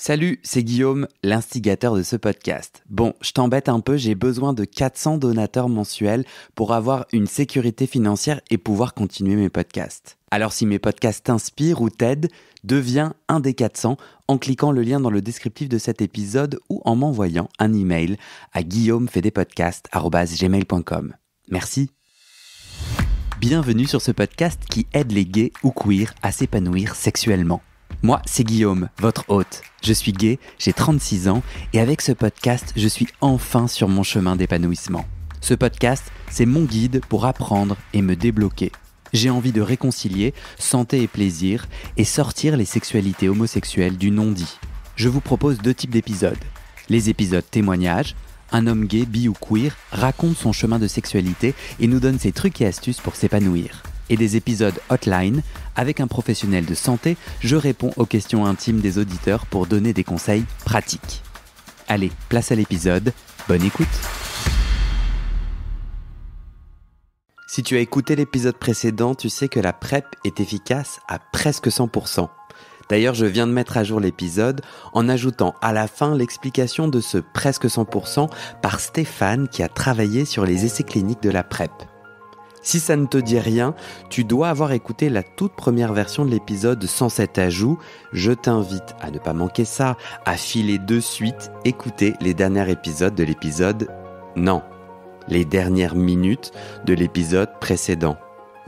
Salut, c'est Guillaume, l'instigateur de ce podcast. Bon, je t'embête un peu, j'ai besoin de 400 donateurs mensuels pour avoir une sécurité financière et pouvoir continuer mes podcasts. Alors si mes podcasts t'inspirent ou t'aident, deviens un des 400 en cliquant le lien dans le descriptif de cet épisode ou en m'envoyant un email à guillaumefedepodcast@gmail.com. Merci. Bienvenue sur ce podcast qui aide les gays ou queers à s'épanouir sexuellement. Moi, c'est Guillaume, votre hôte. Je suis gay, j'ai 36 ans et avec ce podcast, je suis enfin sur mon chemin d'épanouissement. Ce podcast, c'est mon guide pour apprendre et me débloquer. J'ai envie de réconcilier santé et plaisir et sortir les sexualités homosexuelles du non-dit. Je vous propose 2 types d'épisodes. Les épisodes témoignages. Un homme gay, bi ou queer raconte son chemin de sexualité et nous donne ses trucs et astuces pour s'épanouir. Et des épisodes hotline, avec un professionnel de santé, je réponds aux questions intimes des auditeurs pour donner des conseils pratiques. Allez, place à l'épisode, bonne écoute. Si tu as écouté l'épisode précédent, tu sais que la PrEP est efficace à presque 100%. D'ailleurs, je viens de mettre à jour l'épisode en ajoutant à la fin l'explication de ce presque 100% par Stéphane qui a travaillé sur les essais cliniques de la PrEP. Si ça ne te dit rien, tu dois avoir écouté la toute première version de l'épisode sans cet ajout. Je t'invite à ne pas manquer ça, à filer de suite, écouter les derniers épisodes de l'épisode... Non, les dernières minutes de l'épisode précédent.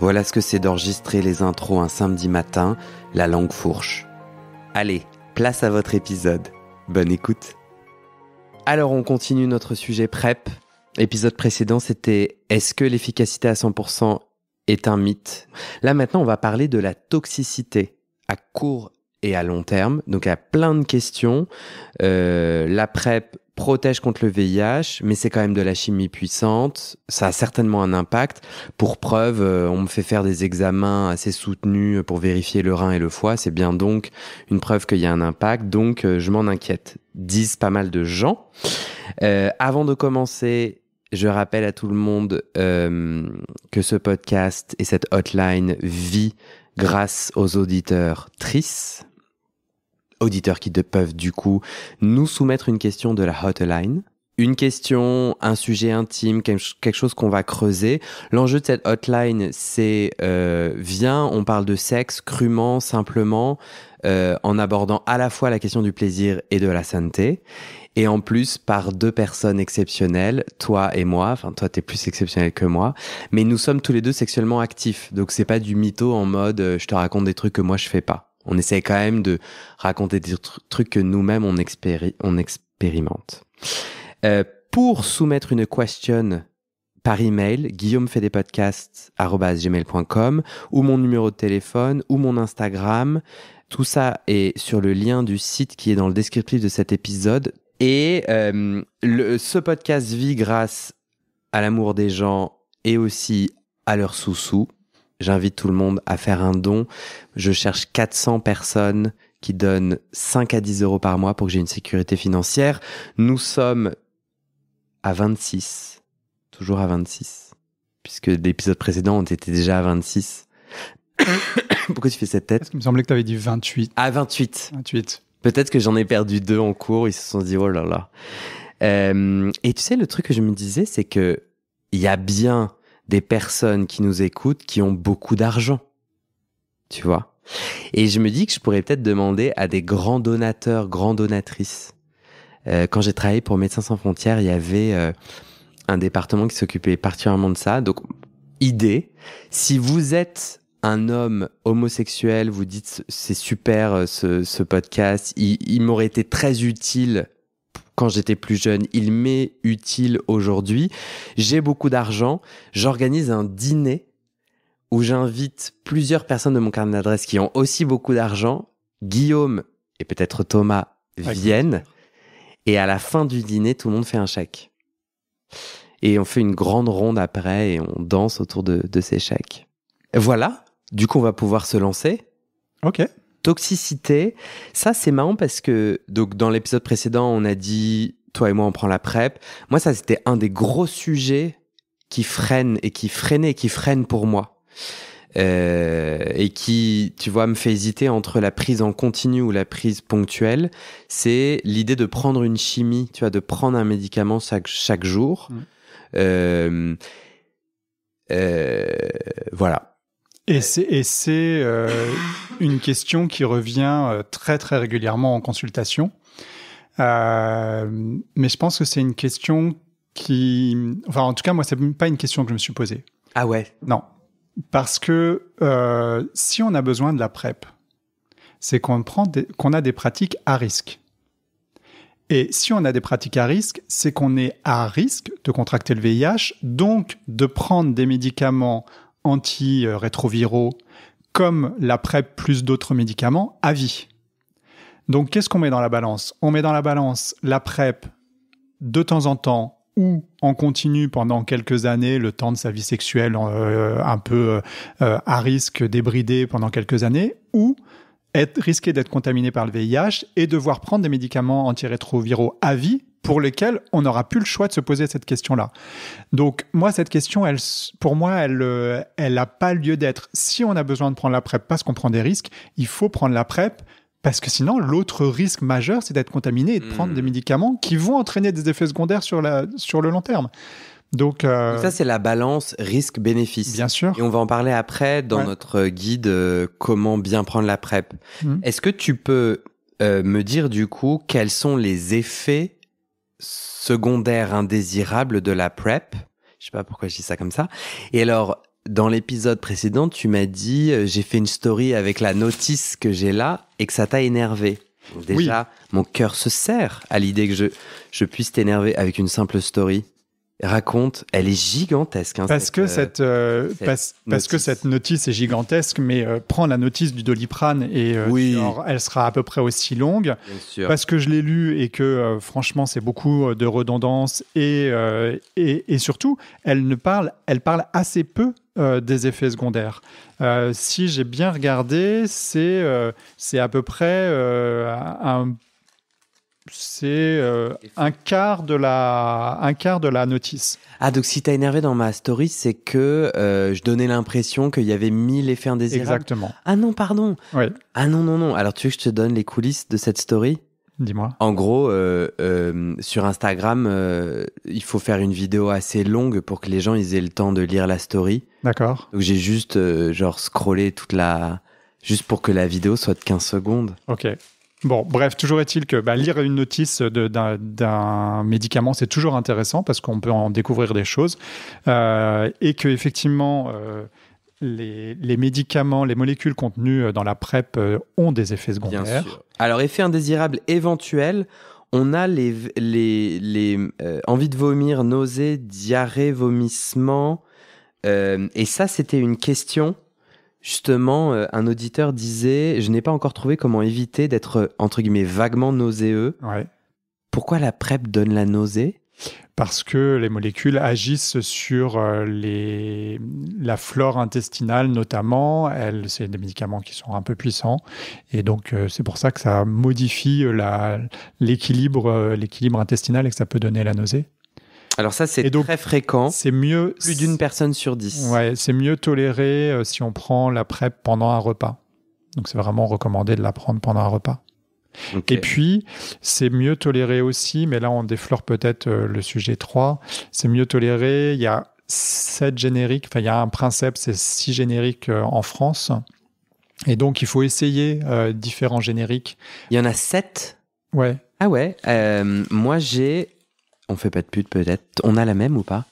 Voilà ce que c'est d'enregistrer les intros un samedi matin, la langue fourche. Allez, place à votre épisode. Bonne écoute. Alors on continue notre sujet PrEP. L'épisode précédent, c'était « Est-ce que l'efficacité à 100% est un mythe ?» Là, maintenant, on va parler de la toxicité à court et à long terme. Donc, il y a plein de questions. La PrEP protège contre le VIH, mais c'est quand même de la chimie puissante. Ça a certainement un impact. Pour preuve, on me fait faire des examens assez soutenus pour vérifier le rein et le foie. C'est bien donc une preuve qu'il y a un impact. Donc, je m'en inquiète, disent pas mal de gens. Avant de commencer... Je rappelle à tout le monde que ce podcast et cette hotline vit grâce aux auditeurs trices. Auditeurs qui peuvent du coup nous soumettre une question de la hotline. Une question, un sujet intime, quelque chose qu'on va creuser. L'enjeu de cette hotline, c'est viens, on parle de sexe crûment, simplement, en abordant à la fois la question du plaisir et de la sainteté. Et en plus, par 2 personnes exceptionnelles, toi et moi. Enfin, toi, t'es plus exceptionnel que moi. Mais nous sommes tous les 2 sexuellement actifs. Donc, c'est pas du mytho en mode je te raconte des trucs que moi, je fais pas. On essaie quand même de raconter des trucs que nous-mêmes, on expérimente. Pour soumettre une question par email, guillaumefedepodcast@gmail.com ou mon numéro de téléphone ou mon Instagram. Tout ça est sur le lien du site qui est dans le descriptif de cet épisode. Et ce podcast vit grâce à l'amour des gens et aussi à leurs sous-sous. J'invite tout le monde à faire un don. Je cherche 400 personnes qui donnent 5 à 10 euros par mois pour que j'ai une sécurité financière. Nous sommes à 26. Toujours à 26. Puisque l'épisode précédent, on était déjà à 26. Pourquoi tu fais cette tête ? Parce qu'il me semblait que tu avais dit 28. Ah, 28. 28. Peut-être que j'en ai perdu 2 en cours, ils se sont dit oh là là. Et tu sais, le truc que je me disais, c'est que il y a bien des personnes qui nous écoutent qui ont beaucoup d'argent, tu vois. Et je me dis que je pourrais peut-être demander à des grands donateurs, grandes donatrices. Quand j'ai travaillé pour Médecins sans frontières, il y avait un département qui s'occupait particulièrement de ça. Donc, idée, si vous êtes un homme homosexuel, vous dites c'est super ce podcast, il m'aurait été très utile quand j'étais plus jeune, il m'est utile aujourd'hui, j'ai beaucoup d'argent, j'organise un dîner où j'invite plusieurs personnes de mon carnet d'adresses qui ont aussi beaucoup d'argent, Guillaume et peut-être Thomas viennent, et à la fin du dîner, tout le monde fait un chèque. Et on fait une grande ronde après et on danse autour de ces chèques. Voilà. Du coup, on va pouvoir se lancer. Ok. Toxicité, ça c'est marrant parce que donc dans l'épisode précédent, on a dit toi et moi on prend la PrEP. Moi, ça c'était un des gros sujets qui freinent pour moi. et qui, tu vois, me fait hésiter entre la prise en continu ou la prise ponctuelle, c'est l'idée de prendre une chimie, tu vois, de prendre un médicament chaque jour. Voilà. Et c'est une question qui revient très très régulièrement en consultation. Mais je pense que c'est une question enfin, en tout cas, moi, c'est pas une question que je me suis posée. Ah ouais? Non. Parce que si on a besoin de la PrEP, c'est qu'on a des pratiques à risque. Et si on a des pratiques à risque, c'est qu'on est à risque de contracter le VIH, donc de prendre des médicaments antirétroviraux comme la PrEP plus d'autres médicaments à vie. Donc, qu'est-ce qu'on met dans la balance? On met dans la balance la PrEP de temps en temps ou en continu pendant quelques années, le temps de sa vie sexuelle un peu à risque, débridé pendant quelques années, ou risquer d'être contaminé par le VIH et devoir prendre des médicaments antirétroviraux à vie pour lesquels on n'aura plus le choix de se poser cette question-là. Donc, moi, cette question, pour moi, elle n'a pas lieu d'être. Si on a besoin de prendre la PrEP parce qu'on prend des risques, il faut prendre la PrEP parce que sinon, l'autre risque majeur, c'est d'être contaminé et de prendre des médicaments qui vont entraîner des effets secondaires sur le long terme. Donc ça, c'est la balance risque-bénéfice. Bien sûr. Et on va en parler après dans notre guide comment bien prendre la PrEP. Est-ce que tu peux me dire du coup quels sont les effets secondaires indésirables de la PrEP? Je sais pas pourquoi je dis ça comme ça. Et alors, dans l'épisode précédent, tu m'as dit j'ai fait une story avec la notice que j'ai là et que ça t'a énervé. Donc déjà, mon cœur se serre à l'idée que je puisse t'énerver avec une simple story. Raconte, elle est gigantesque. Hein, parce que cette notice est gigantesque, mais prends la notice du Doliprane et elle sera à peu près aussi longue. Bien sûr. Parce que je l'ai lu et que franchement, c'est beaucoup de redondance et surtout, elle parle assez peu des effets secondaires. Si j'ai bien regardé, c'est à peu près un quart de la notice. Ah, donc si t'as énervé dans ma story, c'est que je donnais l'impression qu'il y avait 1000 effets indésirables. Exactement. Ah non, pardon. Oui. Ah non. Alors tu veux que je te donne les coulisses de cette story ? Dis-moi. En gros, sur Instagram, il faut faire une vidéo assez longue pour que les gens ils aient le temps de lire la story. D'accord. Donc j'ai juste scrollé juste pour que la vidéo soit de 15 secondes. Ok. Bon, bref, toujours est-il que lire une notice d'un médicament, c'est toujours intéressant parce qu'on peut en découvrir des choses et que effectivement, les médicaments, les molécules contenues dans la PrEP ont des effets secondaires. Bien sûr. Alors, effets indésirables éventuels, on a les envies de vomir, nausées, diarrhée, vomissements. Et ça, c'était une question. Justement, un auditeur disait « Je n'ai pas encore trouvé comment éviter d'être, entre guillemets, vaguement nauséeux. » Ouais. Pourquoi la PrEP donne la nausée ? Parce que les molécules agissent sur la flore intestinale notamment. C'est des médicaments qui sont un peu puissants. Et donc, c'est pour ça que ça modifie l'équilibre intestinal et que ça peut donner la nausée. Alors ça, c'est donc, très fréquent. C'est mieux. Plus d'une personne sur 10. Ouais, c'est mieux toléré si on prend la PrEP pendant un repas. Donc, c'est vraiment recommandé de la prendre pendant un repas. Okay. Et puis, c'est mieux toléré aussi, mais là, on déflore peut-être le sujet 3. C'est mieux toléré. Il y a 7 génériques. Enfin, il y a un princeps, c'est 6 génériques en France. Et donc, il faut essayer différents génériques. Il y en a 7 ? Ouais. Ah ouais. Moi, j'ai... On fait pas de pute peut-être. On a la même ou pas ?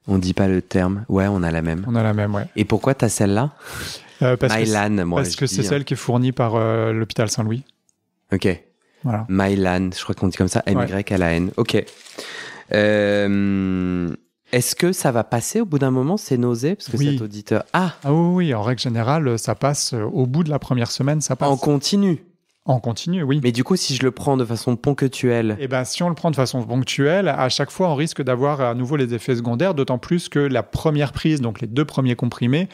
On dit pas le terme. Ouais, on a la même. On a la même, ouais. Et pourquoi t'as celle-là ? Mylan, moi. Parce que c'est celle qui est fournie par l'hôpital Saint-Louis. Ok. Voilà. Mylan, je crois qu'on dit comme ça. M-Y-L-A-N. Ok. Est-ce que ça va passer au bout d'un moment, ces nausées ? Parce que cet auditeur... Ah oui, en règle générale, ça passe au bout de la première semaine, ça passe. En continu ? En continu, oui. Mais du coup, si je le prends de façon ponctuelle... Si on le prend de façon ponctuelle, à chaque fois, on risque d'avoir à nouveau les effets secondaires, d'autant plus que la première prise, donc les 2 premiers comprimés,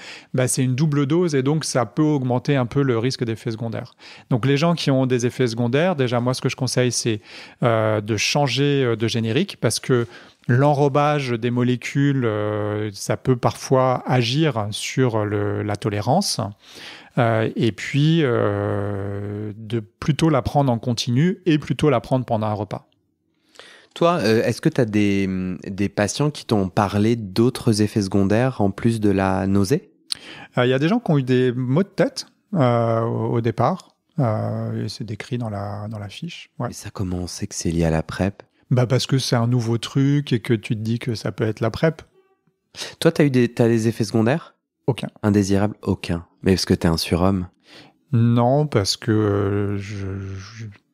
c'est une double dose et donc ça peut augmenter un peu le risque d'effets secondaires. Donc les gens qui ont des effets secondaires, déjà moi, ce que je conseille, c'est de changer de générique parce que L'enrobage des molécules, ça peut parfois agir sur la tolérance. Et puis, de plutôt la prendre en continu et plutôt la prendre pendant un repas. Toi, est-ce que tu as des patients qui t'ont parlé d'autres effets secondaires en plus de la nausée? Il y a des gens qui ont eu des maux de tête au départ. Et c'est décrit dans la fiche. Ouais. Et ça, comment on sait que c'est lié à la PrEP? Parce que c'est un nouveau truc et que tu te dis que ça peut être la PrEP. Toi, t'as des effets secondaires? Aucun. Indésirables? Aucun. Mais parce que t'es un surhomme? Non, parce que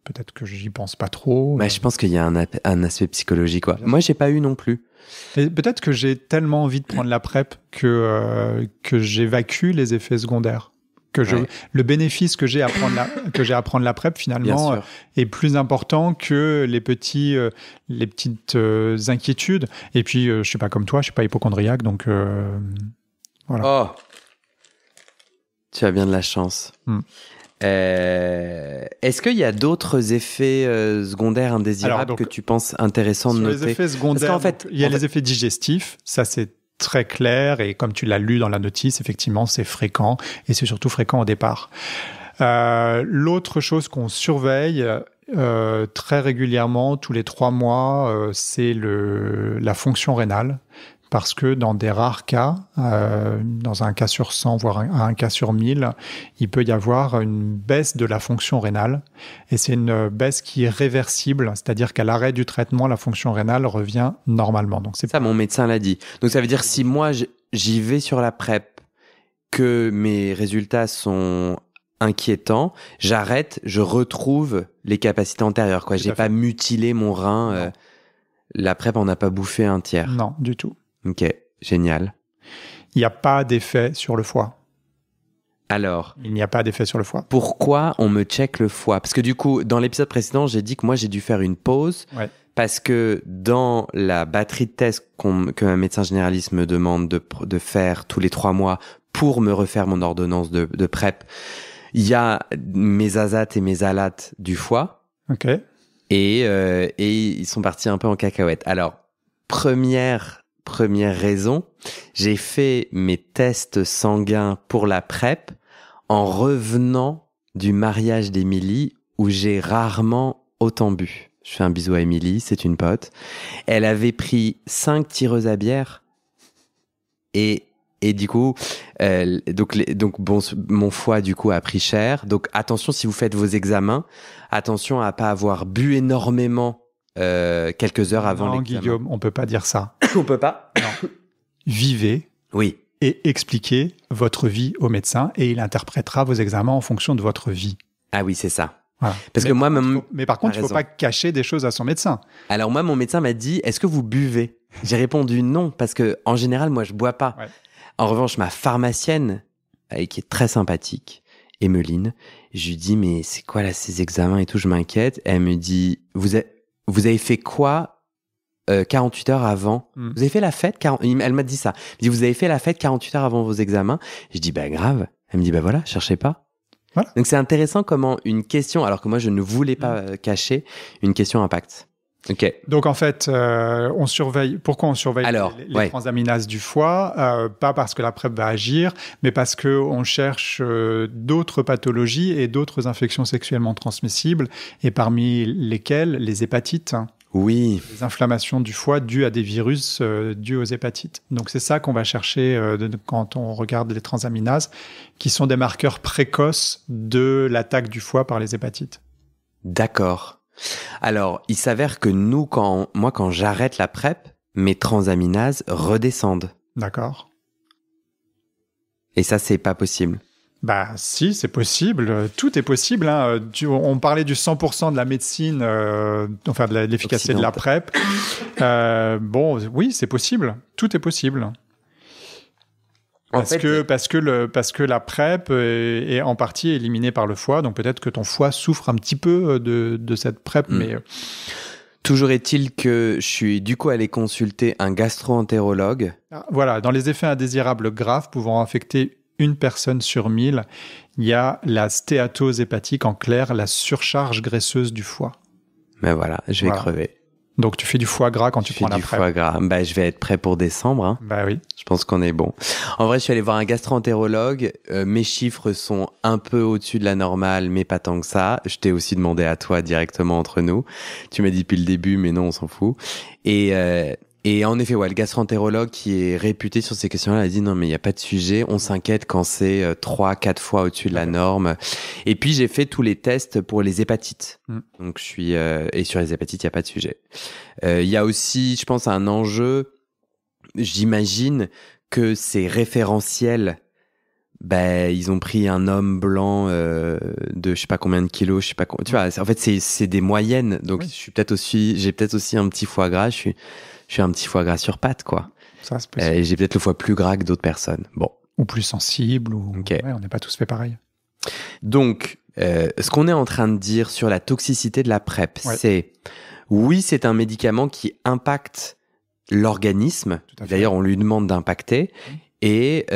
peut-être que j'y pense pas trop. Je pense qu'il y a un aspect psychologique, quoi. Moi, j'ai pas eu non plus. Et peut-être que j'ai tellement envie de prendre la PrEP que j'évacue les effets secondaires. Le bénéfice que j'ai à prendre la PrEP, finalement, est plus important que les petites inquiétudes. Et puis, je suis pas comme toi, je suis pas hypocondriaque, donc voilà. Oh, tu as bien de la chance. Est-ce qu'il y a d'autres effets secondaires indésirables que tu penses intéressants de noter? Les effets secondaires, parce qu'en fait, il y a les effets digestifs, ça c'est très clair, et comme tu l'as lu dans la notice, effectivement c'est fréquent, et c'est surtout fréquent au départ. L'autre chose qu'on surveille très régulièrement, tous les 3 mois, c'est la fonction rénale. Parce que dans des rares cas, dans un cas sur 100, voire un cas sur 1000, il peut y avoir une baisse de la fonction rénale. Et c'est une baisse qui est réversible, c'est-à-dire qu'à l'arrêt du traitement, la fonction rénale revient normalement. Donc c'est ça, mon médecin l'a dit. Donc ça veut dire si moi, j'y vais sur la PrEP, que mes résultats sont inquiétants, j'arrête, je retrouve les capacités antérieures, quoi. J'ai pas mutilé mon rein. La PrEP, on n'a pas bouffé un tiers. Non, du tout. Ok, génial. Il n'y a pas d'effet sur le foie. Alors, il n'y a pas d'effet sur le foie. Pourquoi on me check le foie? Parce que du coup, dans l'épisode précédent, j'ai dit que moi, j'ai dû faire une pause. Ouais. Parce que dans la batterie de tests qu'un médecin généraliste me demande de faire tous les 3 mois pour me refaire mon ordonnance de PrEP, il y a mes azates et mes alates du foie. Ok. Et ils sont partis un peu en cacahuète. Alors, première raison, j'ai fait mes tests sanguins pour la PrEP en revenant du mariage d'Émilie où j'ai rarement autant bu. Je fais un bisou à Émilie, c'est une pote. Elle avait pris 5 tireuses à bière et du coup, mon foie du coup a pris cher. Donc attention si vous faites vos examens, attention à pas avoir bu énormément quelques heures avant l'examen. Non, Guillaume, on peut pas dire ça. On peut pas. Non. Vivez. Oui. Et expliquez votre vie au médecin et il interprétera vos examens en fonction de votre vie. Ah oui, c'est ça. Voilà. Parce que moi, mais par contre, il ne faut pas cacher des choses à son médecin. Alors moi, mon médecin m'a dit, est-ce que vous buvez? J'ai répondu non, parce que en général, moi, je bois pas. Ouais. En revanche, ma pharmacienne, qui est très sympathique, Emeline, je lui dis, mais c'est quoi là ces examens et tout, je m'inquiète. Elle me dit, vous avez fait quoi 48 heures avant? Vous avez fait la fête? Elle m'a dit ça. Elle me dit, vous avez fait la fête 48 heures avant vos examens? Je dis, grave. Elle me dit, voilà, cherchez pas. Voilà. Donc c'est intéressant comment une question, alors que moi je ne voulais pas cacher, une question impacte. Ok. Donc en fait, on surveille. Pourquoi on surveille les transaminases du foie? Pas parce que la PrEP va agir, mais parce que on cherche d'autres pathologies et d'autres infections sexuellement transmissibles, et parmi lesquelles les hépatites. Oui. Les inflammations du foie dues à des virus dus aux hépatites. Donc c'est ça qu'on va chercher quand on regarde les transaminases, qui sont des marqueurs précoces de l'attaque du foie par les hépatites. D'accord. Alors, il s'avère que quand j'arrête la PrEP, mes transaminases redescendent. D'accord. Et ça, c'est pas possible. Si, c'est possible. Tout est possible. Hein. On parlait du 100% de la médecine, de l'efficacité de la PrEP. Oui, c'est possible. Tout est possible. Parce que la PrEP est en partie éliminée par le foie, donc peut-être que ton foie souffre un petit peu de cette PrEP, mais... Toujours est-il que je suis du coup allé consulter un gastro-entérologue. Voilà, dans les effets indésirables graves pouvant affecter une personne sur 1000, il y a la stéatose hépatique, en clair, la surcharge graisseuse du foie. Mais voilà, je vais crever. Donc, tu fais du foie gras quand tu prends la du PrEP. foie gras. Bah, je vais être prêt pour décembre. Hein. Bah oui. Je pense qu'on est bon. En vrai, je suis allé voir un gastro-entérologue. Mes chiffres sont un peu au-dessus de la normale, mais pas tant que ça. Je t'ai aussi demandé à toi directement entre nous. Tu m'as dit depuis le début, mais non, on s'en fout. Et en effet, ouais, le gastro-entérologue qui est réputé sur ces questions-là a dit non, mais il n'y a pas de sujet. On s'inquiète quand c'est 3-4 fois au-dessus de la norme. Et puis, j'ai fait tous les tests pour les hépatites. Donc, je suis, et sur les hépatites, il n'y a pas de sujet. Il y a aussi, je pense, un enjeu. J'imagine que ces référentiels, ben, ils ont pris un homme blanc de je sais pas combien de kilos, je sais pas tu vois, en fait c'est des moyennes, donc Oui. j'ai peut-être aussi un petit foie gras, je suis un petit foie gras sur pattes quoi. Ça, c'est possible. Et j'ai peut-être le foie plus gras que d'autres personnes. Bon. Ou plus sensible, ou Okay. ouais, on n'est pas tous fait pareil. Donc ce qu'on est en train de dire sur la toxicité de la PrEP, c'est oui, c'est un médicament qui impacte l'organisme. D'ailleurs, on lui demande d'impacter et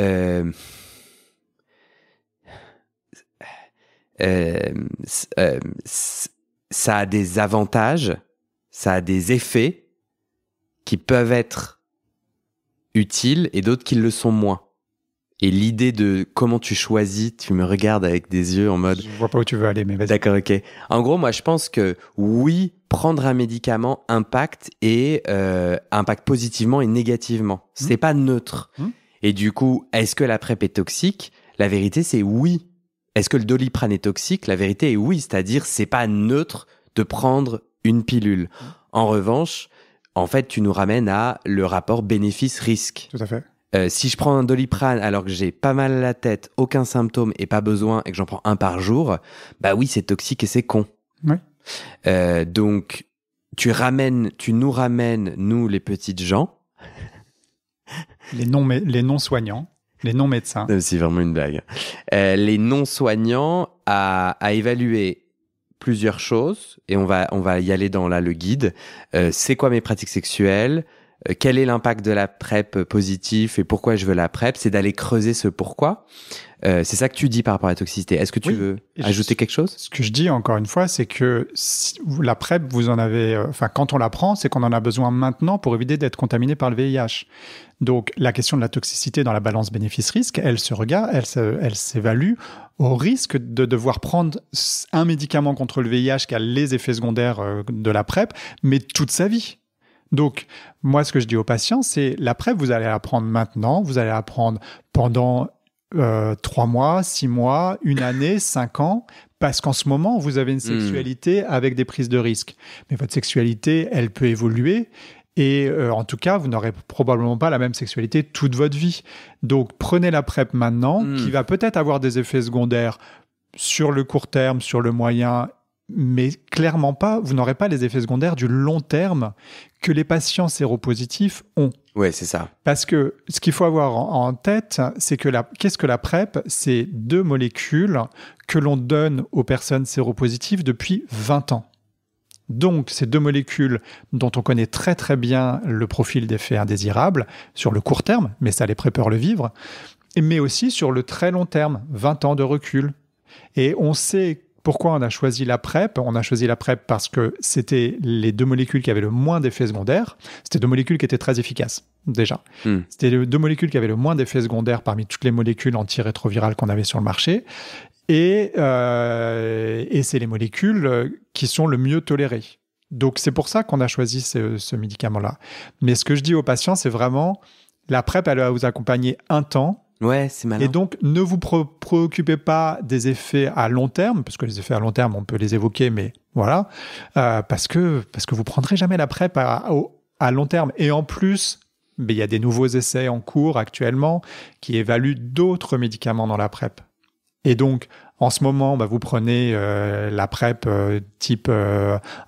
ça a des avantages, ça a des effets qui peuvent être utiles et d'autres qui le sont moins. Et l'idée de comment tu choisis, tu me regardes avec des yeux en mode... Je vois pas où tu veux aller, mais vas-y. D'accord, ok. En gros, moi, je pense que oui, prendre un médicament impacte positivement et négativement. C'est pas neutre. Et du coup, est-ce que la PrEP est toxique ? La vérité, c'est oui. Est-ce que le Doliprane est toxique ? La vérité est oui. C'est-à-dire, c'est pas neutre de prendre une pilule. En revanche, en fait, tu nous ramènes à le rapport bénéfice-risque. Tout à fait. Si je prends un Doliprane alors que j'ai pas mal à la tête, aucun symptôme et pas besoin et que j'en prends un par jour, bah oui, c'est toxique et c'est con. Oui. Donc, tu nous ramènes, nous les petites gens. Les non-soignants, les non-médecins. C'est vraiment une blague. Les non-soignants à évaluer plusieurs choses et on va y aller dans le guide. C'est quoi mes pratiques sexuelles ? Quel est l'impact de la PrEP positif et pourquoi je veux la PrEP ? C'est d'aller creuser ce pourquoi. C'est ça que tu dis par rapport à la toxicité. Est-ce que tu veux ajouter quelque chose ? Ce que je dis encore une fois, c'est que la PrEP, vous en avez, quand on la prend, c'est qu'on en a besoin maintenant pour éviter d'être contaminé par le VIH. Donc, la question de la toxicité dans la balance bénéfice-risque, elle s'évalue au risque de devoir prendre un médicament contre le VIH qui a les effets secondaires de la PrEP, mais toute sa vie. Donc, moi, ce que je dis aux patients, c'est la PrEP, vous allez la prendre maintenant, vous allez la prendre pendant 3 mois, 6 mois, 1 année, 5 ans, parce qu'en ce moment, vous avez une sexualité avec des prises de risque. Mais votre sexualité, elle peut évoluer et en tout cas, vous n'aurez probablement pas la même sexualité toute votre vie. Donc, prenez la PrEP maintenant, qui va peut-être avoir des effets secondaires sur le court terme, sur le moyen, mais clairement pas, vous n'aurez pas les effets secondaires du long terme que les patients séropositifs ont. Ouais, c'est ça. Parce que ce qu'il faut avoir en tête, c'est que qu'est-ce que la PrEP ? C'est 2 molécules que l'on donne aux personnes séropositives depuis 20 ans. Donc, ces 2 molécules dont on connaît très très bien le profil d'effet indésirable sur le court terme, mais ça les prépare le vivre, mais aussi sur le très long terme, 20 ans de recul. Et on sait pourquoi on a choisi la PrEP ? On a choisi la PrEP parce que c'était les 2 molécules qui avaient le moins d'effets secondaires. C'était 2 molécules qui étaient très efficaces, déjà. C'était les 2 molécules qui avaient le moins d'effets secondaires parmi toutes les molécules antirétrovirales qu'on avait sur le marché. Et c'est les molécules qui sont le mieux tolérées. Donc, c'est pour ça qu'on a choisi ce médicament-là. Mais ce que je dis aux patients, c'est vraiment, la PrEP, elle va vous accompagner un temps. Ouais, c'est malin. Et donc, ne vous préoccupez pas des effets à long terme, parce que les effets à long terme, on peut les évoquer, mais voilà, parce que vous prendrez jamais la PrEP à long terme. Et en plus, il y a des nouveaux essais en cours actuellement qui évaluent d'autres médicaments dans la PrEP. Et donc, en ce moment, vous prenez la PrEP type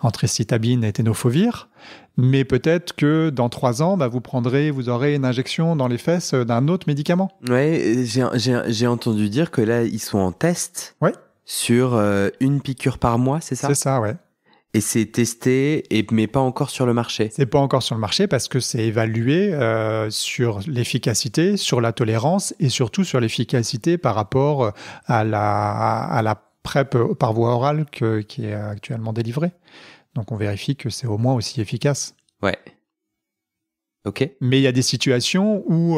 anthracitabine et tenofovir, mais peut-être que dans 3 ans, vous aurez une injection dans les fesses d'un autre médicament. Ouais, j'ai entendu dire que là, ils sont en test sur 1 piqûre par mois, c'est ça ? C'est ça, ouais. Et c'est testé, mais pas encore sur le marché. C'est pas encore sur le marché parce que c'est évalué sur l'efficacité, sur la tolérance et surtout sur l'efficacité par rapport à la PrEP par voie orale qui est actuellement délivrée. Donc on vérifie que c'est au moins aussi efficace. Ouais. Ok. Mais il y a des situations où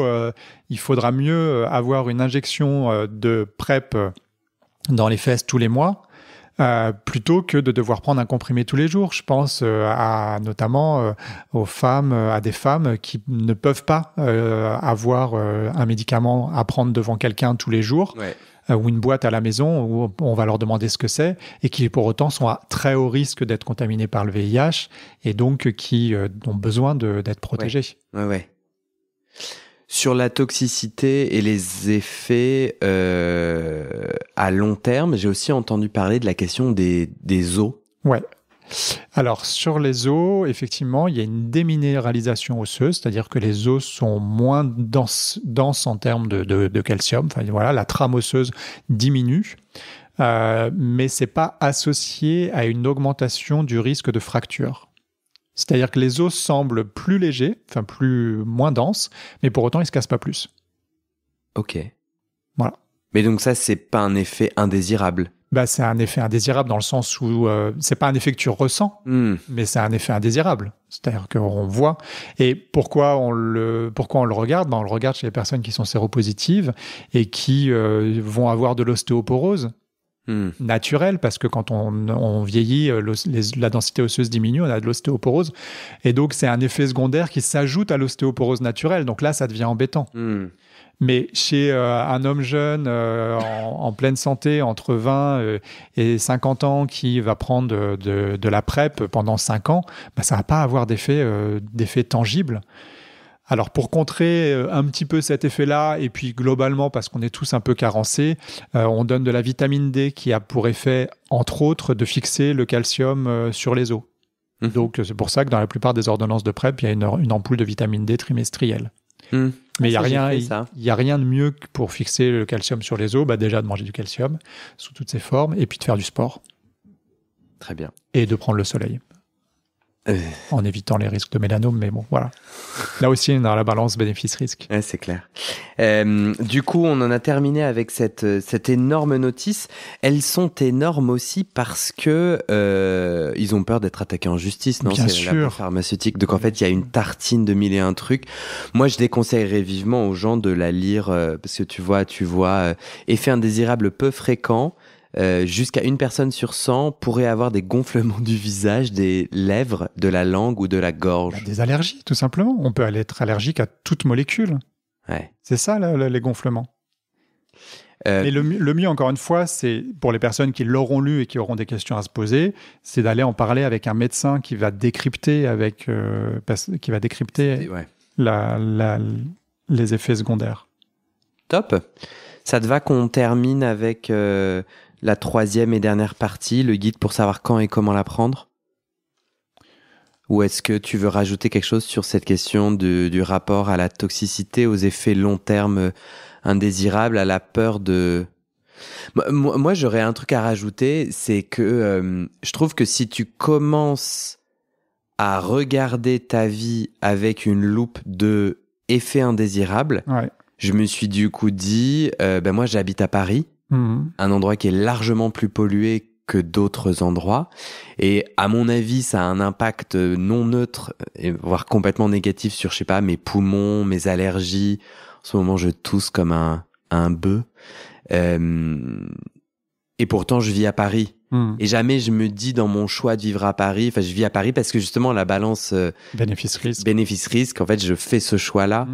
il faudra mieux avoir une injection de PrEP dans les fesses tous les mois plutôt que de devoir prendre un comprimé tous les jours. Je pense notamment aux femmes, à des femmes qui ne peuvent pas avoir un médicament à prendre devant quelqu'un tous les jours. Ouais. Ou une boîte à la maison où on va leur demander ce que c'est et qui pour autant sont à très haut risque d'être contaminés par le VIH et donc qui ont besoin d'être protégés. Ouais. Sur la toxicité et les effets à long terme, j'ai aussi entendu parler de la question des os. Ouais. Alors, sur les os, effectivement, il y a une déminéralisation osseuse, c'est-à-dire que les os sont moins denses en termes de calcium. Enfin, voilà, la trame osseuse diminue, mais c'est pas associé à une augmentation du risque de fracture. C'est-à-dire que les os semblent plus légers, enfin moins denses, mais pour autant, ils se cassent pas plus. Ok. Voilà. Mais donc ça, c'est pas un effet indésirable. C'est un effet indésirable dans le sens où c'est pas un effet que tu ressens, mais c'est un effet indésirable. C'est-à-dire qu'on voit. Et pourquoi on le regarde ? On le regarde chez les personnes qui sont séropositives et qui vont avoir de l'ostéoporose naturelle, parce que quand on vieillit, la densité osseuse diminue, on a de l'ostéoporose. Et donc, c'est un effet secondaire qui s'ajoute à l'ostéoporose naturelle. Donc là, ça devient embêtant. Mais chez un homme jeune, en pleine santé, entre 20 et 50 ans, qui va prendre de la PrEP pendant 5 ans, ça ne va pas avoir d'effet tangible. Alors, pour contrer un petit peu cet effet-là, et puis globalement, parce qu'on est tous un peu carencés, on donne de la vitamine D qui a pour effet, entre autres, de fixer le calcium sur les os. Donc, c'est pour ça que dans la plupart des ordonnances de PrEP, il y a une ampoule de vitamine D trimestrielle. Mais il n'y a rien de mieux que pour fixer le calcium sur les os, déjà de manger du calcium sous toutes ses formes, et puis de faire du sport. Très bien. Et de prendre le soleil. En évitant les risques de mélanome, mais bon, voilà. Là aussi, on a la balance bénéfice-risque. Ouais, c'est clair. Du coup, on en a terminé avec cette énorme notice. Elles sont énormes aussi parce que ils ont peur d'être attaqués en justice, non ? Bien c'est sûr. la pharmaceutique. Donc en fait, il y a une tartine de mille et un trucs. Moi, je déconseillerais vivement aux gens de la lire parce que tu vois, effet indésirable peu fréquent. Jusqu'à 1 personne sur 100 pourrait avoir des gonflements du visage, des lèvres, de la langue ou de la gorge. Des allergies, tout simplement. On peut être allergique à toute molécule. Ouais. C'est ça, les gonflements. Et le mieux, encore une fois, c'est pour les personnes qui l'auront lu et qui auront des questions à se poser, c'est d'aller en parler avec un médecin qui va décrypter les effets secondaires. Top. Ça te va qu'on termine avec la 3e et dernière partie, le guide pour savoir quand et comment la prendre ? Ou est-ce que tu veux rajouter quelque chose sur cette question du rapport à la toxicité, aux effets long terme indésirables, à la peur de... Moi, j'aurais un truc à rajouter, c'est que je trouve que si tu commences à regarder ta vie avec une loupe de effets indésirables, je me suis du coup dit, moi j'habite à Paris, un endroit qui est largement plus pollué que d'autres endroits. Et à mon avis, ça a un impact non neutre, voire complètement négatif sur, je sais pas, mes poumons, mes allergies. En ce moment, je tousse comme un bœuf. Et pourtant, je vis à Paris. Et jamais je me dis dans mon choix de vivre à Paris, je vis à Paris parce que justement, la balance bénéfice-risque, en fait, je fais ce choix-là.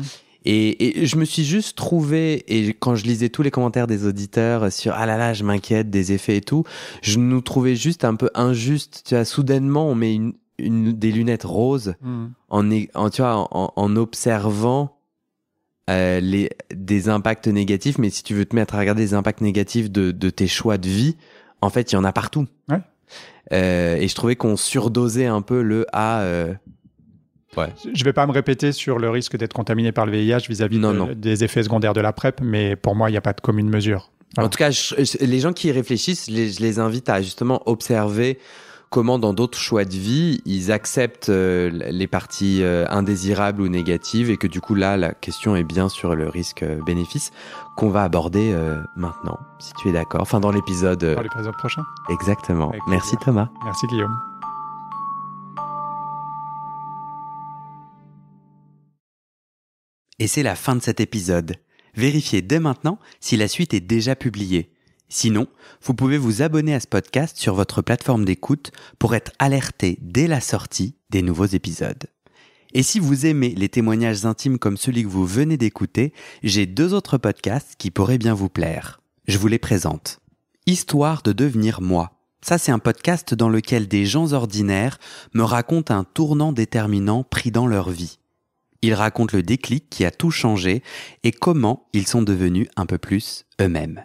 Et je me suis juste trouvé, et quand je lisais tous les commentaires des auditeurs sur « Ah là là, je m'inquiète des effets et tout », je nous trouvais juste un peu injuste. Tu vois, soudainement, on met des lunettes roses en observant des impacts négatifs. Mais si tu veux te mettre à regarder les impacts négatifs de tes choix de vie, en fait, il y en a partout. Ouais. Et je trouvais qu'on surdosait un peu le « Ah... Ouais. Je ne vais pas me répéter sur le risque d'être contaminé par le VIH vis-à-vis des effets secondaires de la PrEP, mais pour moi, il n'y a pas de commune mesure. Voilà. En tout cas, les gens qui y réfléchissent, je les invite à justement observer comment dans d'autres choix de vie, ils acceptent les parties indésirables ou négatives, et que du coup, là, la question est bien sur le risque-bénéfice qu'on va aborder maintenant, si tu es d'accord. Enfin, dans l'épisode... Dans l'épisode prochain. Exactement. Merci Thomas. Merci Guillaume. Et c'est la fin de cet épisode. Vérifiez dès maintenant si la suite est déjà publiée. Sinon, vous pouvez vous abonner à ce podcast sur votre plateforme d'écoute pour être alerté dès la sortie des nouveaux épisodes. Et si vous aimez les témoignages intimes comme celui que vous venez d'écouter, j'ai 2 autres podcasts qui pourraient bien vous plaire. Je vous les présente. Histoire de devenir moi. Ça, c'est un podcast dans lequel des gens ordinaires me racontent un tournant déterminant pris dans leur vie. Ils racontent le déclic qui a tout changé et comment ils sont devenus un peu plus eux-mêmes.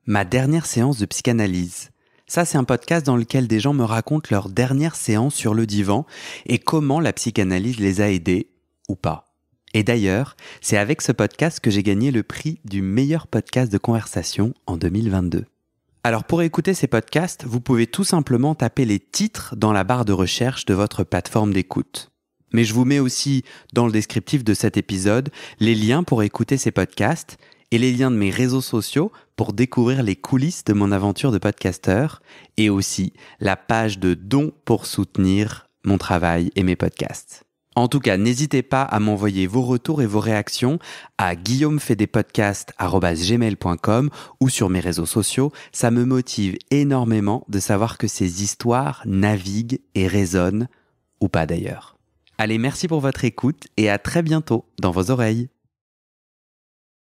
Ma dernière séance de psychanalyse. Ça, c'est un podcast dans lequel des gens me racontent leur dernière séance sur le divan et comment la psychanalyse les a aidés ou pas. Et d'ailleurs, c'est avec ce podcast que j'ai gagné le prix du meilleur podcast de conversation en 2022. Alors pour écouter ces podcasts, vous pouvez tout simplement taper les titres dans la barre de recherche de votre plateforme d'écoute. Mais je vous mets aussi dans le descriptif de cet épisode les liens pour écouter ces podcasts et les liens de mes réseaux sociaux pour découvrir les coulisses de mon aventure de podcasteur et aussi la page de dons pour soutenir mon travail et mes podcasts. En tout cas, n'hésitez pas à m'envoyer vos retours et vos réactions à guillaumefaidespodcasts@gmail.com ou sur mes réseaux sociaux. Ça me motive énormément de savoir que ces histoires naviguent et résonnent, ou pas d'ailleurs. Allez, merci pour votre écoute et à très bientôt dans vos oreilles.